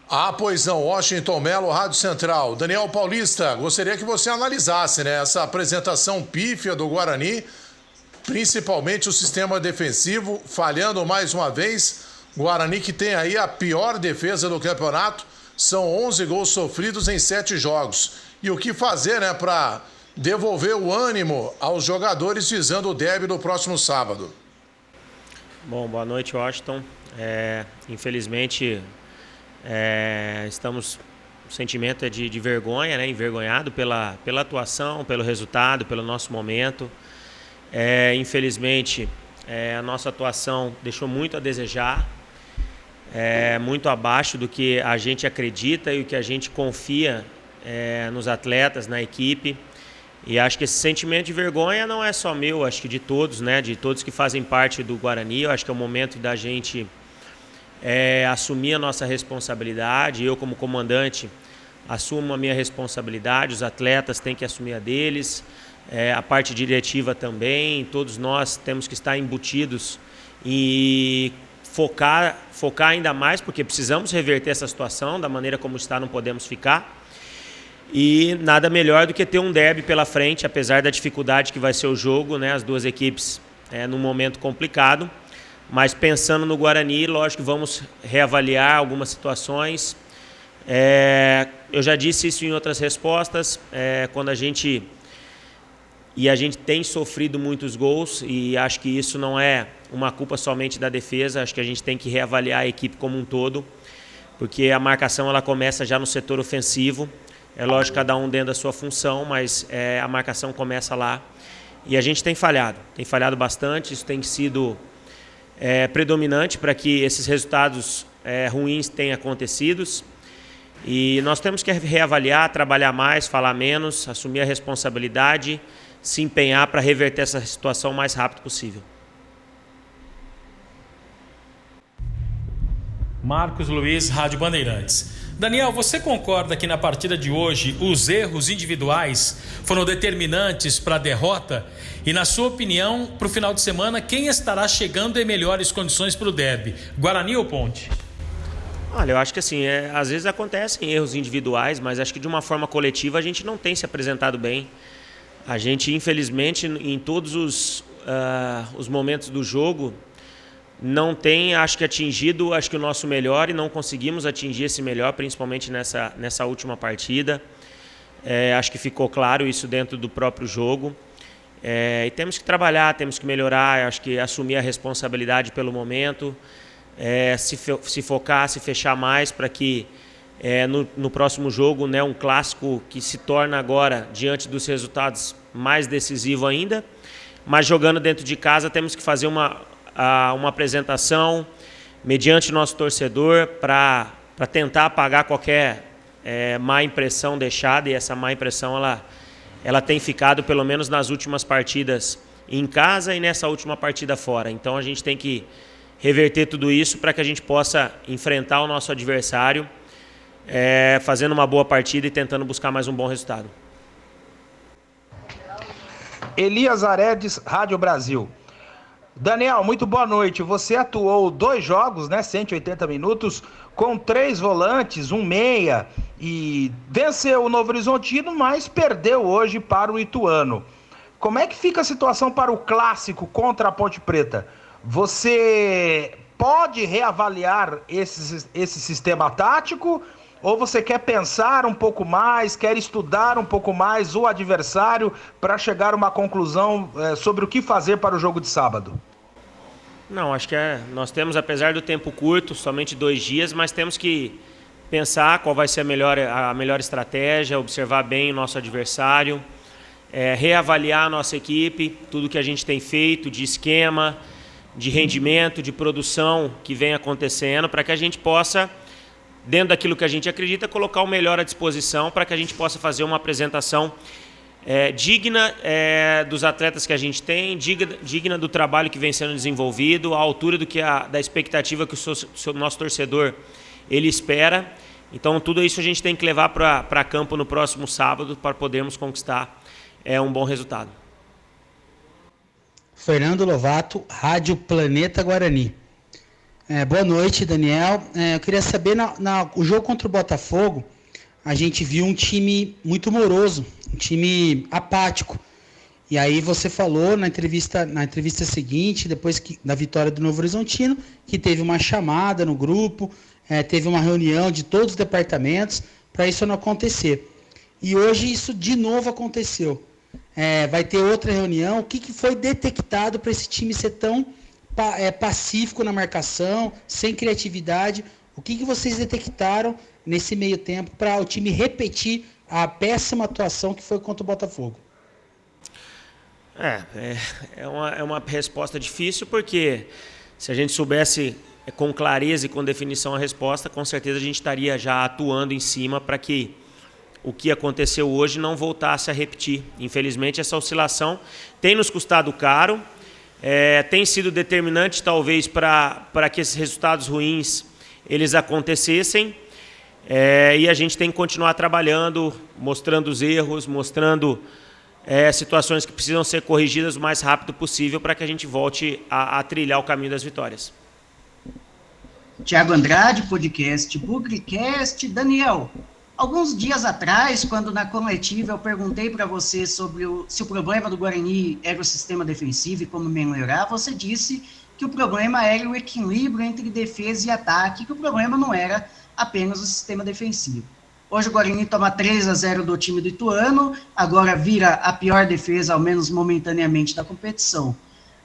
Ah, pois não, Washington Melo, Rádio Central. Daniel Paulista, gostaria que você analisasse, né, essa apresentação pífia do Guarani, principalmente o sistema defensivo, falhando mais uma vez. Guarani que tem aí a pior defesa do campeonato, são 11 gols sofridos em 7 jogos. E o que fazer, né, para devolver o ânimo aos jogadores visando o derby do próximo sábado? Bom, boa noite, Washington. Infelizmente, estamos... O sentimento é de vergonha, né? Envergonhado pela atuação, pelo resultado, pelo nosso momento. Infelizmente, a nossa atuação deixou muito a desejar, muito abaixo do que a gente acredita e o que a gente confia nos atletas, na equipe. E acho que esse sentimento de vergonha não é só meu, acho que de todos, né? De todos que fazem parte do Guarani. Eu acho que é o momento da gente assumir a nossa responsabilidade. Eu, como comandante, assumo a minha responsabilidade, os atletas têm que assumir a deles, a parte diretiva também. Todos nós temos que estar embutidos e focar ainda mais, porque precisamos reverter essa situação. Da maneira como está, não podemos ficar. E nada melhor do que ter um derby pela frente, apesar da dificuldade que vai ser o jogo, né? As duas equipes num momento complicado. Mas pensando no Guarani, lógico que vamos reavaliar algumas situações. Eu já disse isso em outras respostas, quando a gente tem sofrido muitos gols, e acho que isso não é uma culpa somente da defesa, acho que a gente tem que reavaliar a equipe como um todo, porque a marcação ela começa já no setor ofensivo. É lógico, cada um dentro da sua função, mas a marcação começa lá. E a gente tem falhado bastante, isso tem sido predominante para que esses resultados ruins tenham acontecido. E nós temos que reavaliar, trabalhar mais, falar menos, assumir a responsabilidade, se empenhar para reverter essa situação o mais rápido possível. Marcos Luiz, Rádio Bandeirantes. Daniel, você concorda que na partida de hoje os erros individuais foram determinantes para a derrota? E, na sua opinião, para o final de semana, quem estará chegando em melhores condições para o derby? Guarani ou Ponte? Olha, eu acho que assim, às vezes acontecem erros individuais, mas acho que de uma forma coletiva a gente não tem se apresentado bem. A gente, infelizmente, em todos os momentos do jogo, não tem, acho que atingido o nosso melhor, e não conseguimos atingir esse melhor, principalmente nessa última partida. Acho que ficou claro isso dentro do próprio jogo. E temos que trabalhar, temos que melhorar, acho que assumir a responsabilidade pelo momento, se focar, se fechar mais para que no próximo jogo, né, um clássico que se torna agora, diante dos resultados, mais decisivo ainda. Mas jogando dentro de casa, temos que fazer uma apresentação mediante nosso torcedor para tentar apagar qualquer má impressão deixada, e essa má impressão ela tem ficado pelo menos nas últimas partidas em casa e nessa última partida fora. Então a gente tem que reverter tudo isso para que a gente possa enfrentar o nosso adversário fazendo uma boa partida e tentando buscar mais um bom resultado. Elias Aredes, Rádio Brasil. Daniel, muito boa noite. Você atuou 2 jogos, né, 180 minutos, com 3 volantes, 1 meia, e venceu o Novo Horizontino, mas perdeu hoje para o Ituano. Como é que fica a situação para o clássico contra a Ponte Preta? Você pode reavaliar esse sistema tático, ou você quer pensar um pouco mais, quer estudar um pouco mais o adversário para chegar a uma conclusão sobre o que fazer para o jogo de sábado? Não, acho que nós temos, apesar do tempo curto, somente 2 dias, mas temos que pensar qual vai ser a melhor estratégia, observar bem o nosso adversário, reavaliar a nossa equipe, tudo que a gente tem feito de esquema, de rendimento, de produção que vem acontecendo, para que a gente possa, dentro daquilo que a gente acredita, colocar o melhor à disposição para que a gente possa fazer uma apresentação digna dos atletas que a gente tem, digna do trabalho que vem sendo desenvolvido, à altura da expectativa que o nosso torcedor ele espera. Então tudo isso a gente tem que levar para campo no próximo sábado para podermos conquistar um bom resultado. Fernando Lovato, Rádio Planeta Guarani. Boa noite, Daniel. Eu queria saber, o jogo contra o Botafogo, a gente viu um time muito moroso, um time apático. E aí você falou na entrevista seguinte, depois da vitória do Novo Horizontino, que teve uma chamada no grupo, teve uma reunião de todos os departamentos para isso não acontecer. E hoje isso de novo aconteceu. Vai ter outra reunião. O que foi detectado para esse time ser tão pacífico na marcação, sem criatividade? O que vocês detectaram nesse meio tempo para o time repetir a péssima atuação que foi contra o Botafogo? É uma resposta difícil, porque se a gente soubesse com clareza e com definição a resposta, com certeza a gente estaria já atuando em cima para que o que aconteceu hoje não voltasse a repetir. Infelizmente, essa oscilação tem nos custado caro, tem sido determinante talvez para que esses resultados ruins eles acontecessem, e a gente tem que continuar trabalhando, mostrando os erros, mostrando situações que precisam ser corrigidas o mais rápido possível para que a gente volte a trilhar o caminho das vitórias. Tiago Andrade, podcast Bugrecast. Daniel, alguns dias atrás, quando na coletiva eu perguntei para você sobre se o problema do Guarani era o sistema defensivo e como melhorar, você disse que o problema era o equilíbrio entre defesa e ataque, que o problema não era apenas o sistema defensivo. Hoje o Guarani toma 3-0 do time do Ituano, agora vira a pior defesa, ao menos momentaneamente, da competição.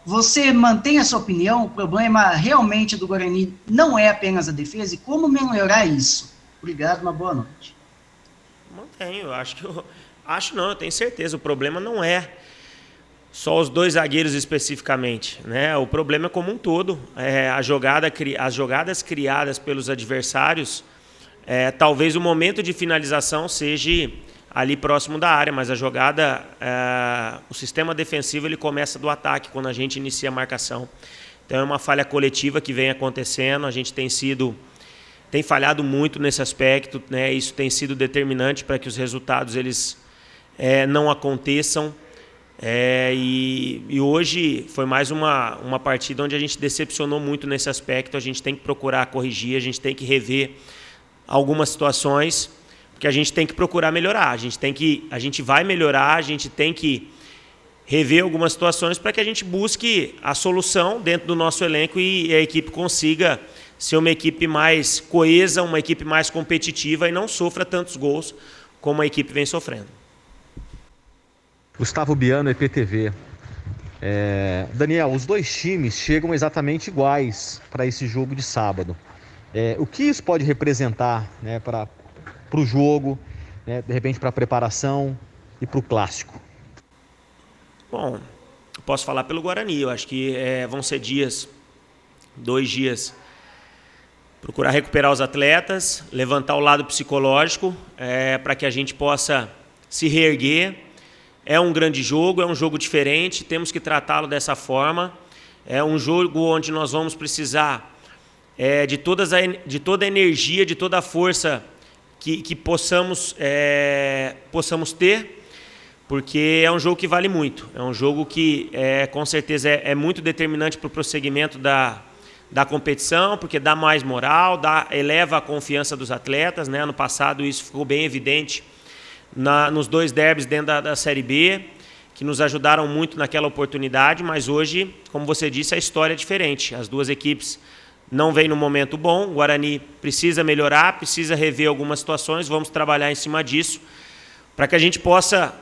Você mantém a sua opinião? O problema realmente do Guarani não é apenas a defesa? E como melhorar isso? Obrigado, uma boa noite. Mantenho, eu tenho certeza. O problema não é só os dois zagueiros especificamente, né? O problema é como um todo. As jogadas criadas pelos adversários, talvez o momento de finalização seja ali próximo da área, mas a jogada, o sistema defensivo ele começa do ataque quando a gente inicia a marcação. Então é uma falha coletiva que vem acontecendo, a gente tem falhado muito nesse aspecto, né? Isso tem sido determinante para que os resultados eles não aconteçam. E hoje foi mais uma partida onde a gente decepcionou muito nesse aspecto. A gente tem que procurar corrigir, a gente tem que rever algumas situações, porque a gente tem que procurar melhorar. A gente vai melhorar, a gente tem que rever algumas situações para que a gente busque a solução dentro do nosso elenco e a equipe consiga ser uma equipe mais coesa, uma equipe mais competitiva e não sofra tantos gols como a equipe vem sofrendo. Gustavo Biano, EPTV. Daniel, os dois times chegam exatamente iguais para esse jogo de sábado. O que isso pode representar, né, para o jogo, né, de repente para a preparação e para o clássico? Bom, eu posso falar pelo Guarani. Eu acho que vão ser 2 dias, procurar recuperar os atletas, levantar o lado psicológico, para que a gente possa se reerguer. É um grande jogo, é um jogo diferente, temos que tratá-lo dessa forma. É um jogo onde nós vamos precisar de toda a energia, de toda a força que possamos ter, porque é um jogo que vale muito. É um jogo que, com certeza, é muito determinante para o prosseguimento da competição, porque dá mais moral, eleva a confiança dos atletas, né? Ano passado isso ficou bem evidente nos 2 derbys dentro da Série B, que nos ajudaram muito naquela oportunidade, mas hoje, como você disse, a história é diferente. As duas equipes não vêm no momento bom, o Guarani precisa melhorar, precisa rever algumas situações, vamos trabalhar em cima disso, para que a gente possa,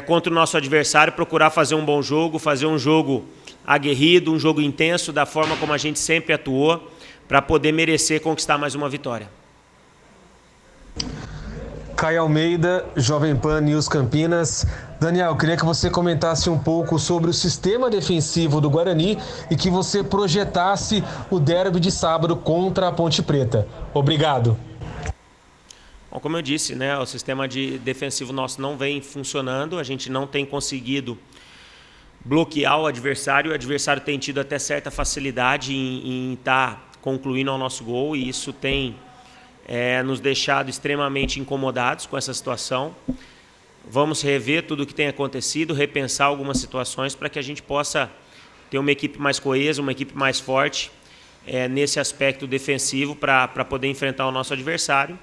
contra o nosso adversário, procurar fazer um bom jogo, fazer um jogo aguerrido, um jogo intenso, da forma como a gente sempre atuou, para poder merecer conquistar mais uma vitória. Caio Almeida, Jovem Pan News Campinas. Daniel, queria que você comentasse um pouco sobre o sistema defensivo do Guarani e que você projetasse o derby de sábado contra a Ponte Preta. Obrigado. Bom, como eu disse, né, o sistema defensivo nosso não vem funcionando, a gente não tem conseguido bloquear o adversário tem tido até certa facilidade em estar concluindo ao nosso gol, e isso tem nos deixado extremamente incomodados com essa situação. Vamos rever tudo o que tem acontecido, repensar algumas situações para que a gente possa ter uma equipe mais coesa, uma equipe mais forte nesse aspecto defensivo para poder enfrentar o nosso adversário.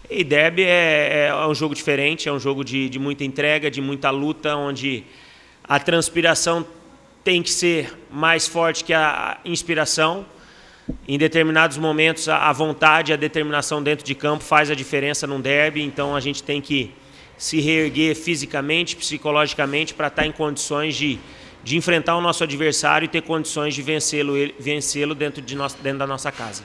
E derby é um jogo diferente, é um jogo de muita entrega, de muita luta, onde a transpiração tem que ser mais forte que a inspiração. Em determinados momentos, a vontade e a determinação dentro de campo faz a diferença num derby, então a gente tem que se reerguer fisicamente, psicologicamente, para estar em condições de enfrentar o nosso adversário e ter condições de vencê-lo dentro da nossa casa.